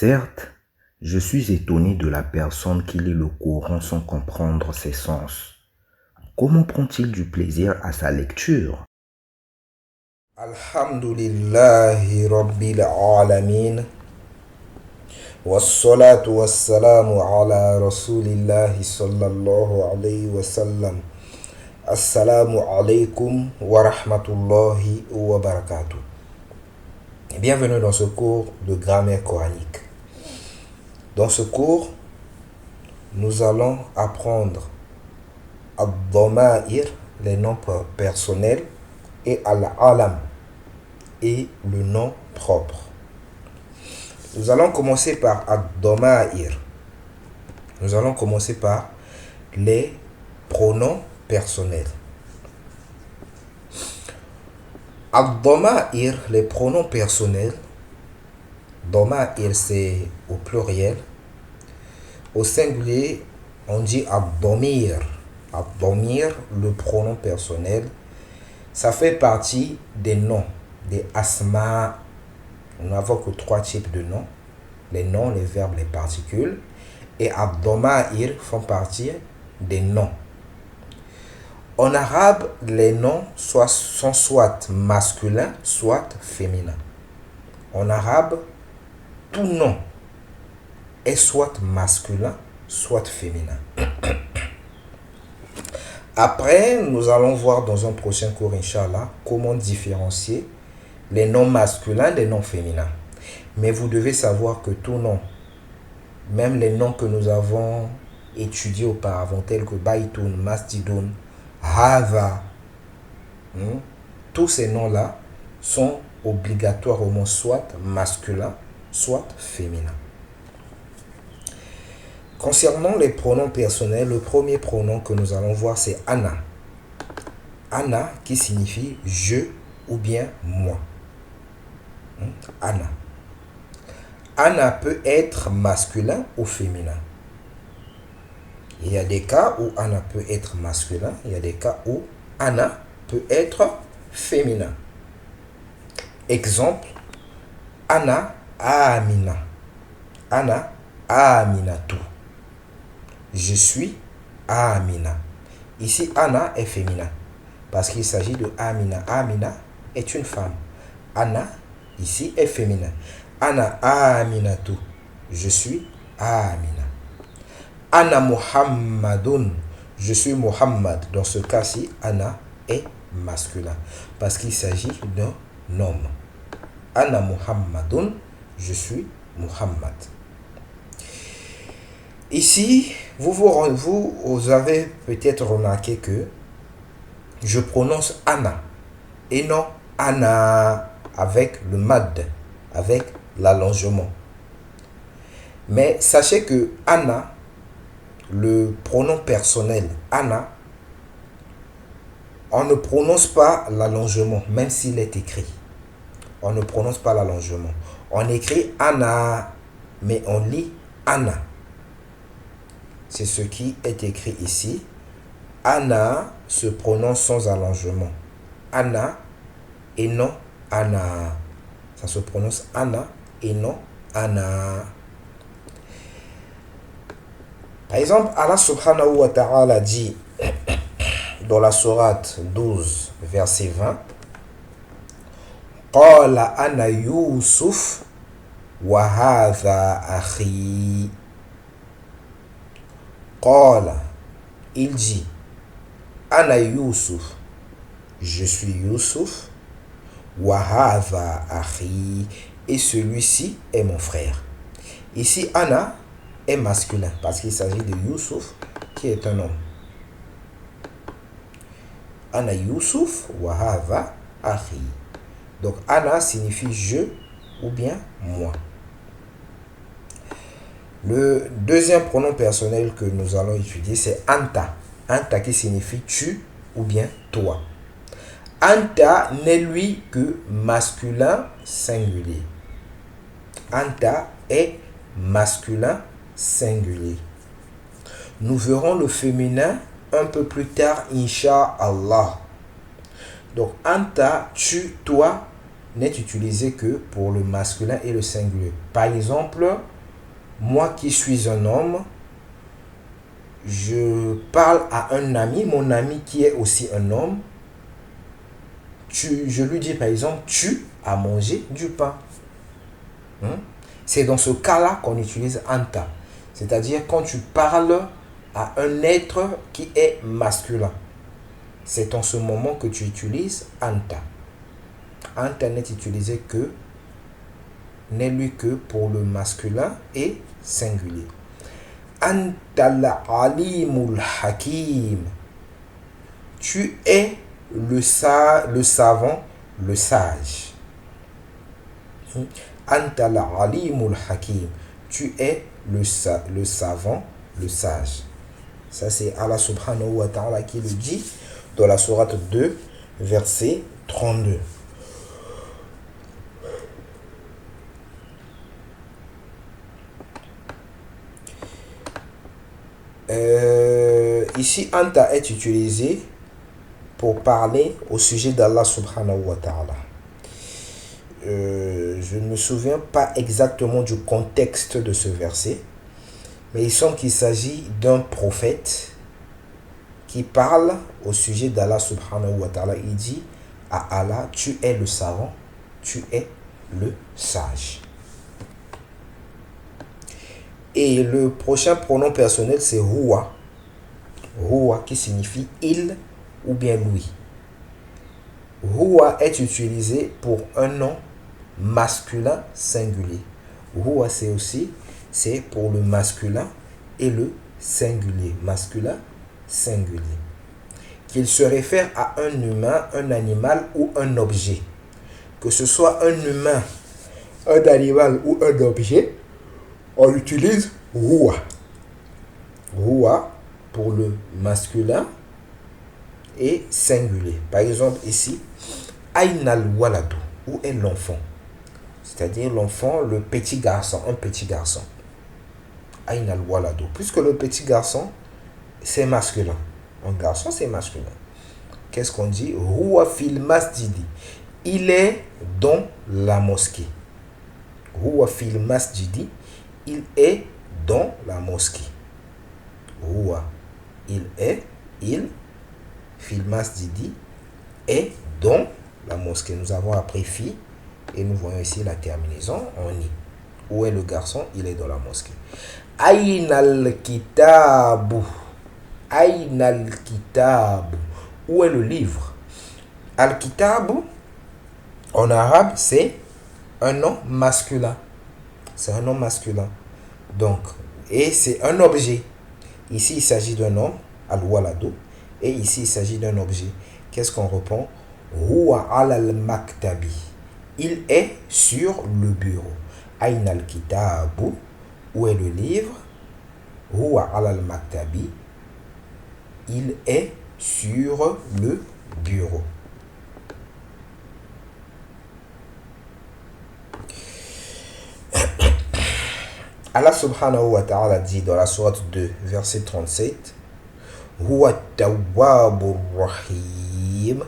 Certes, je suis étonné de la personne qui lit le Coran sans comprendre ses sens. Comment prend-il du plaisir à sa lecture? Alhamdulillahi Rabbil Alamin. Wassalatu wassalamu ala Rasulillahi sallallahu alayhi wa sallam. Assalamu alaikum wa rahmatullahi wa barakatuh. Bienvenue dans ce cours de grammaire coranique. Dans ce cours, nous allons apprendre ad-dama'ir, les noms personnels, et al-alam, et le nom propre. Nous allons commencer par ad-dama'ir. Nous allons commencer par les pronoms personnels. Ad-dama'ir, les pronoms personnels. Dama'ir, c'est au pluriel. Au singulier, on dit ad-damir. Ad-damir, le pronom personnel, ça fait partie des noms, des asma. Nous n'avons que 3 types de noms: les noms, les verbes, les particules. Et ad-dama'ir font partie des noms. En arabe, les noms sont soit masculins, soit féminins. En arabe, tout nom est soit masculin, soit féminin. Après, nous allons voir dans un prochain cours, Inch'Allah, comment différencier les noms masculins des noms féminins. Mais vous devez savoir que tout nom, même les noms que nous avons étudiés auparavant, tels que Baïtoun, Masjidoun, Hava, tous ces noms-là sont obligatoirement soit masculins, soit féminins. Concernant les pronoms personnels, le premier pronom que nous allons voir, c'est Ana. Ana qui signifie je ou bien moi. Ana. Ana peut être masculin ou féminin. Il y a des cas où Ana peut être masculin, il y a des cas où Ana peut être féminin. Exemple, Ana Amina. Ana Aminatu. Je suis Amina. Ici, Ana est féminin parce qu'il s'agit de Amina. Amina est une femme. Ana, ici, est féminin. Ana Aminatu. Je suis Amina. Ana Muhammadun. Je suis Muhammad. Dans ce cas-ci, Ana est masculin parce qu'il s'agit d'un homme. Ana Muhammadun. Je suis Muhammad. Ici, vous avez peut-être remarqué que je prononce Ana et non Ana avec le mad, avec l'allongement. Mais sachez que Ana, le pronom personnel Ana, on ne prononce pas l'allongement, même s'il est écrit. On ne prononce pas l'allongement. On écrit Ana, mais on lit Ana. C'est ce qui est écrit ici. Ana se prononce sans allongement. Ana et non Ana. Ça se prononce Ana et non Ana. Par exemple, Allah subhanahu wa ta'ala dit dans la sourate 12, verset 20, Qala ana Yusuf wa hadha akhi. Qala, il dit, Ana Yusuf, je suis Yusuf, wa hadha akhi, et celui-ci est mon frère. Ici, Ana est masculin parce qu'il s'agit de Yusuf qui est un homme. Ana Yusuf wa hadha akhi. Donc, Ana signifie je ou bien moi. Le deuxième pronom personnel que nous allons étudier, c'est Anta. Anta qui signifie tu ou bien toi. Anta n'est lui que masculin singulier. Anta est masculin singulier. Nous verrons le féminin un peu plus tard, Inch'Allah. Donc, Anta, tu, toi, n'est utilisé que pour le masculin et le singulier. Par exemple, moi qui suis un homme, je parle à un ami, mon ami qui est aussi un homme. Je lui dis par exemple, tu as mangé du pain. C'est dans ce cas-là qu'on utilise anta. C'est-à-dire quand tu parles à un être qui est masculin. C'est en ce moment que tu utilises anta. Anta n'est utilisé que, n'est lu que pour le masculin et singulier. Anta al-alimul hakim. Tu es le savant, le sage. Anta al-alimul hakim. Tu es le savant, le sage. Ça c'est Allah subhanahu wa ta'ala qui le dit dans la sourate 2, verset 32. Ici, anta est utilisé pour parler au sujet d'Allah subhanahu wa ta'ala. Je ne me souviens pas exactement du contexte de ce verset, mais il semble qu'il s'agit d'un prophète qui parle au sujet d'Allah subhanahu wa ta'ala. Il dit à Allah, tu es le savant, tu es le sage. Et le prochain pronom personnel, c'est huwa. Huwa qui signifie il ou bien lui. Huwa est utilisé pour un nom masculin singulier. Huwa c'est pour le masculin et le singulier. Masculin singulier. Qu'il se réfère à un humain, un animal ou un objet. Que ce soit un humain, un animal ou un objet, on utilise huwa. Huwa pour le masculin et singulier. Par exemple ici, Aynal waladu, où est l'enfant? C'est-à-dire l'enfant, le petit garçon, un petit garçon. Aynal waladu. Puisque le petit garçon, c'est masculin. Un garçon, c'est masculin. Qu'est-ce qu'on dit? Huwa fil masjidi. Il est dans la mosquée. Huwa fil masjidi. Il est dans la mosquée. Huwa. Il, fil masjidi, est dans la mosquée. Nous avons appris fi et nous voyons ici la terminaison en i. Où est le garçon? Il est dans la mosquée. Aynal kitabu. Aynal kitabu. Où est le livre? Al-kitabu, en arabe, c'est un nom masculin. C'est un nom masculin. Donc, et c'est un objet. Ici, il s'agit d'un homme, al-waladu. Et ici, il s'agit d'un objet. Qu'est-ce qu'on répond? Huwa alal maktabi. Il est sur le bureau. Ayn al-kitabu. Où est le livre? Huwa alal maktabi. Il est sur le bureau. Allah subhanahu wa ta'ala dit dans la sourate 2, verset 37, Huwa tawwabur rahim.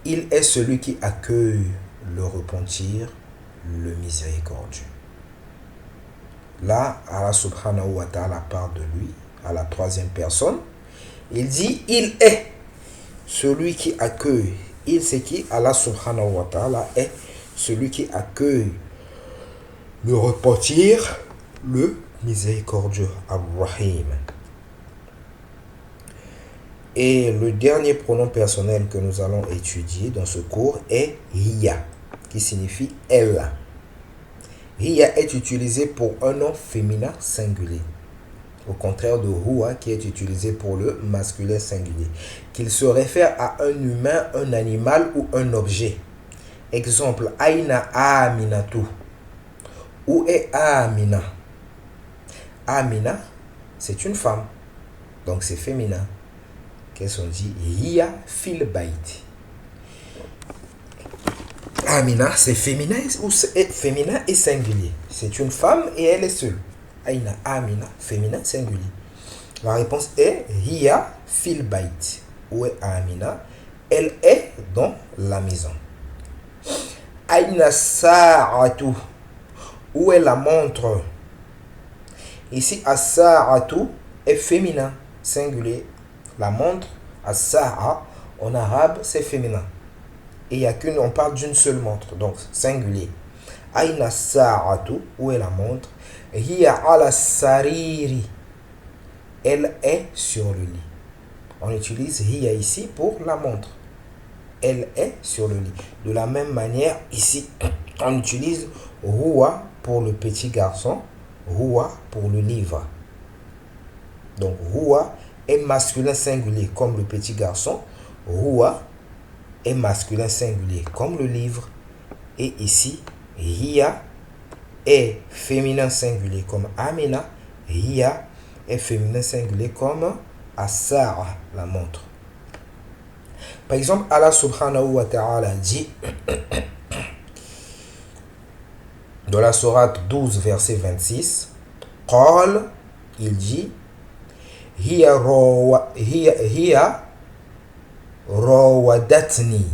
Il est celui qui accueille le repentir, le miséricordieux. Là, Allah subhanahu wa ta'ala parle de lui à la troisième personne. Il dit, il est celui qui accueille. Il, c'est qui? Allah subhanahu wa ta'ala est celui qui accueille le repentir, le miséricordieux, Ar-Rahim. Et le dernier pronom personnel que nous allons étudier dans ce cours est hiya, qui signifie elle. Hiya est utilisé pour un nom féminin singulier, au contraire de huwa qui est utilisé pour le masculin singulier, qu'il se réfère à un humain, un animal ou un objet. Exemple, Aina Aminatu. Où est Amina? Amina, c'est une femme, donc c'est féminin. Qu'est-ce qu'on dit? Hiya fil baiti. Amina, c'est féminin ou c'est féminin et singulier. C'est une femme et elle est seule. Aina Amina, féminin singulier. La réponse est hiya fil baiti. Où est Amina? Elle est dans la maison. Aïna sa'atu. Où est la montre? Ici, as-sa'atu est féminin, singulier. La montre, as-sa'a, en arabe, c'est féminin. Et il y a qu'une, on parle d'une seule montre, donc singulier. Aïna sa'atu, où est la montre? Hiya ala sariri. Elle est sur le lit. On utilise hiya ici pour la montre. Elle est sur le lit. De la même manière, ici, on utilise huwa pour le petit garçon, huwa pour le livre. Donc, huwa est masculin singulier comme le petit garçon, huwa est masculin singulier comme le livre. Et ici, hiya est féminin singulier comme Amina, hiya est féminin singulier comme as-sa'a, la montre. Par exemple, Allah subhanahu wa ta'ala dit dans la sourate 12, verset 26, Qal, il dit, Hiya rawadatni.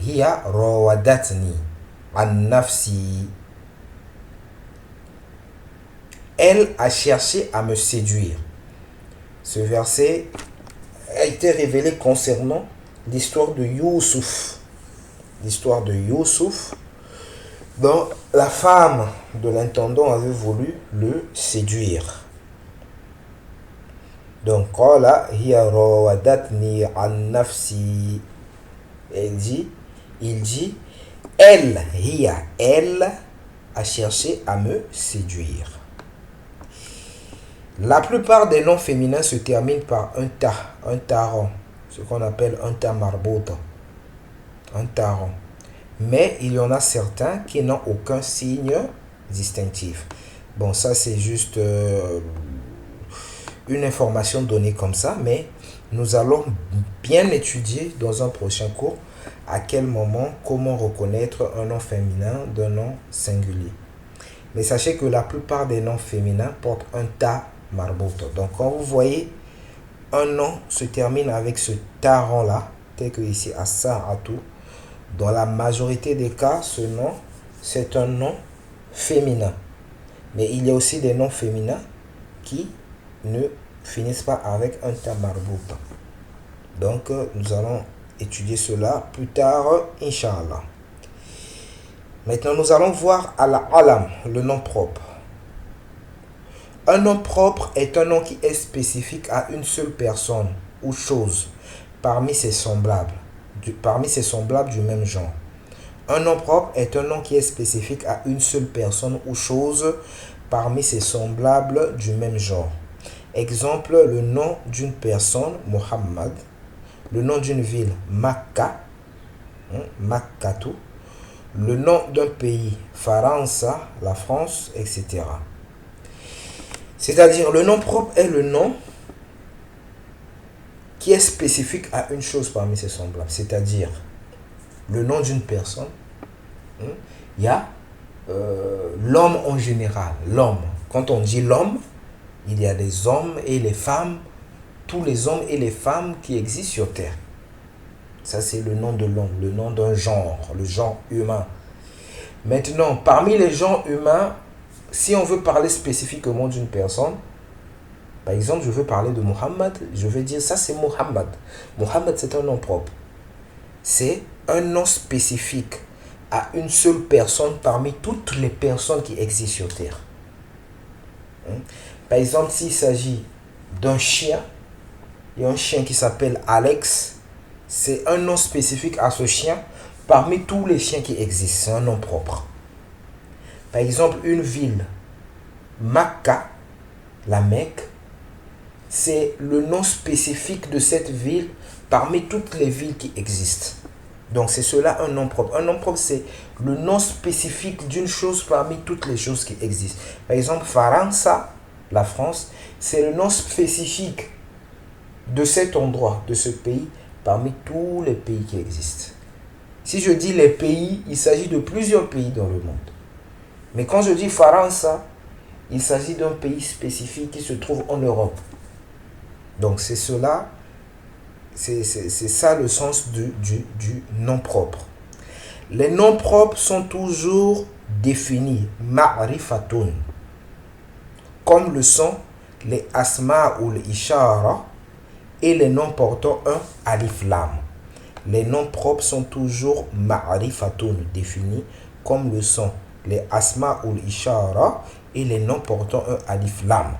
Hiya rawadatni an nafsi. Elle a cherché à me séduire. Ce verset a été révélé concernant l'histoire de Youssouf. L'histoire de Youssouf, dont la femme de l'intendant avait voulu le séduire. Donc, qala hiya rawadatni an nafsi. Il dit, elle a cherché à me séduire. La plupart des noms féminins se terminent par un taron, ce qu'on appelle un ta marbota, un taron. Mais il y en a certains qui n'ont aucun signe distinctif. Bon, ça c'est juste une information donnée comme ça, mais nous allons bien étudier dans un prochain cours à quel moment, comment reconnaître un nom féminin d'un nom singulier. Mais sachez que la plupart des noms féminins portent un ta marboto. Donc quand vous voyez un nom se termine avec ce taron là, tel que ici as-sa'atu, dans la majorité des cas, ce nom c'est un nom féminin. Mais il y a aussi des noms féminins qui ne finissent pas avec un ta marboto. Donc nous allons étudier cela plus tard, Inch'Allah. Maintenant, nous allons voir al-alam, le nom propre. Un nom propre est un nom qui est spécifique à une seule personne ou chose parmi ses semblables du même genre. Un nom propre est un nom qui est spécifique à une seule personne ou chose parmi ses semblables du même genre. Exemple, le nom d'une personne, Muhammad, le nom d'une ville, Makka, Makkatu, le nom d'un pays, Faransa, la France, etc. C'est-à-dire, le nom propre est le nom qui est spécifique à une chose parmi ses semblables. C'est-à-dire, le nom d'une personne, il y a l'homme en général, l'homme. Quand on dit l'homme, il y a des hommes et les femmes, tous les hommes et les femmes qui existent sur Terre. Ça, c'est le nom de l'homme, le nom d'un genre, le genre humain. Maintenant, parmi les genres humains, si on veut parler spécifiquement d'une personne, par exemple, je veux parler de Muhammad, je vais dire ça c'est Muhammad. Muhammad, c'est un nom propre. C'est un nom spécifique à une seule personne parmi toutes les personnes qui existent sur Terre. Par exemple, s'il s'agit d'un chien, il y a un chien qui s'appelle Alex, c'est un nom spécifique à ce chien parmi tous les chiens qui existent, c'est un nom propre. Par exemple, une ville, Makka, la Mecque, c'est le nom spécifique de cette ville parmi toutes les villes qui existent. Donc c'est cela un nom propre. Un nom propre, c'est le nom spécifique d'une chose parmi toutes les choses qui existent. Par exemple, Faransa, la France, c'est le nom spécifique de cet endroit, de ce pays, parmi tous les pays qui existent. Si je dis les pays, il s'agit de plusieurs pays dans le monde. Mais quand je dis Faransa, il s'agit d'un pays spécifique qui se trouve en Europe. Donc c'est cela, c'est ça le sens du nom propre. Les noms propres sont toujours définis, ma'rifatun, comme le sont les asma ou les ishara et les noms portant un alif lam. Les noms propres sont toujours ma'rifatun, définis, comme le sont les asma ou les ishara et les noms portant un alif lam.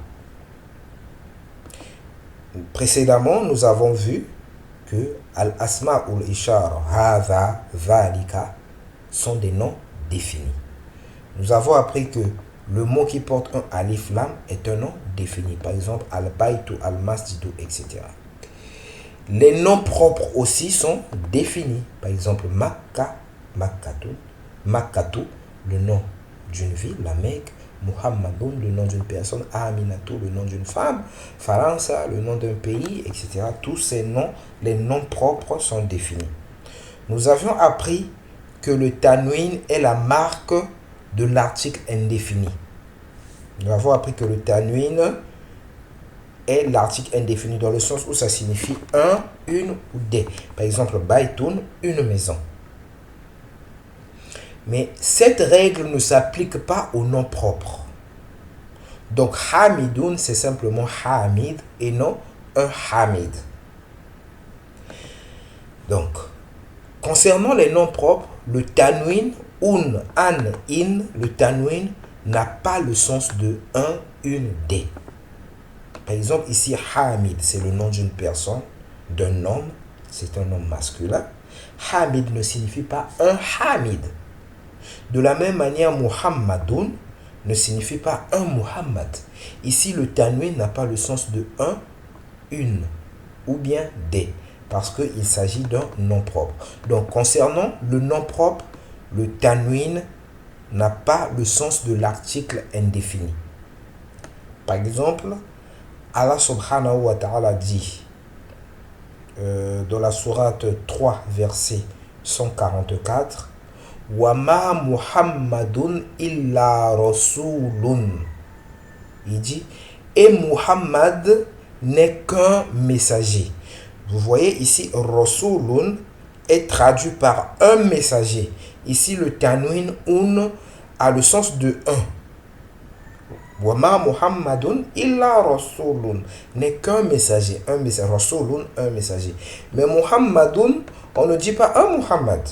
Précédemment, nous avons vu que al-asma ou l'ishara, hadha, dhalika, sont des noms définis. Nous avons appris que le mot qui porte un alif lam est un nom défini. Par exemple, al-baytu, al-masjidu, etc. Les noms propres aussi sont définis. Par exemple, Makka, Makkatu, Makkatu, le nom d'une ville, la Mecque. Muhammadun, le nom d'une personne. Aminatu, le nom d'une femme. Faransa, le nom d'un pays, etc. Tous ces noms, les noms propres sont définis. Nous avions appris que le tanwin est la marque de l'article indéfini. Nous avons appris que le tanwin est l'article indéfini dans le sens où ça signifie un, une ou des. Par exemple, baytun, une maison. Mais cette règle ne s'applique pas aux noms propres. Donc, hamidun, c'est simplement hamid et non un hamid. Donc, concernant les noms propres, le tanwin, un, an, in, le tanwin n'a pas le sens de un, une, des. Par exemple, ici, hamid, c'est le nom d'une personne, d'un homme, c'est un homme masculin. Hamid ne signifie pas un hamid. De la même manière, Muhammadun ne signifie pas un Muhammad. Ici, le tanwin n'a pas le sens de un, une ou bien des, parce qu'il s'agit d'un nom propre. Donc, concernant le nom propre, le tanwin n'a pas le sens de l'article indéfini. Par exemple, Allah subhanahu wa ta'ala dit dans la sourate 3, verset 144, Wama Muhammadun illa rasulun. Il dit, et Muhammad n'est qu'un messager. Vous voyez ici, rasulun est traduit par un messager. Ici, le tanwin un a le sens de un. Wama Muhammadun illa rasulun n'est qu'un messager. Un messager. Rasulun, un messager. Mais Muhammadun, on ne dit pas un Muhammad.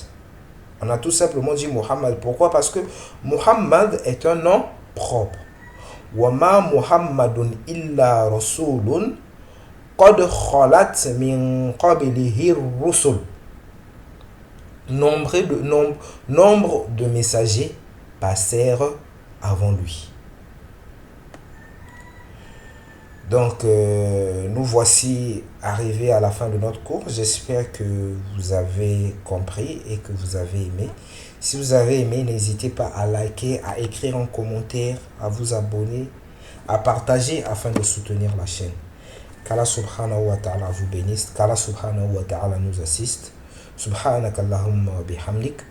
On a tout simplement dit Muhammad. Pourquoi? Parce que Muhammad est un nom propre. Wama Muhammadun illa rasulun qad khalat min qablihi rusul. Nombre de messagers passèrent avant lui. Donc, nous voici arrivés à la fin de notre cours. J'espère que vous avez compris et que vous avez aimé. Si vous avez aimé, n'hésitez pas à liker, à écrire un commentaire, à vous abonner, à partager afin de soutenir la chaîne. Qu'Allah subhanahu wa ta'ala vous bénisse, qu'Allah subhanahu wa ta'ala nous assiste. Subhanakallahumma bihamdik.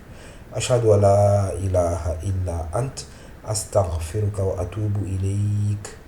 Ashhadu an la ilaha illa ant. Astaghfiruka wa atubu ilayk.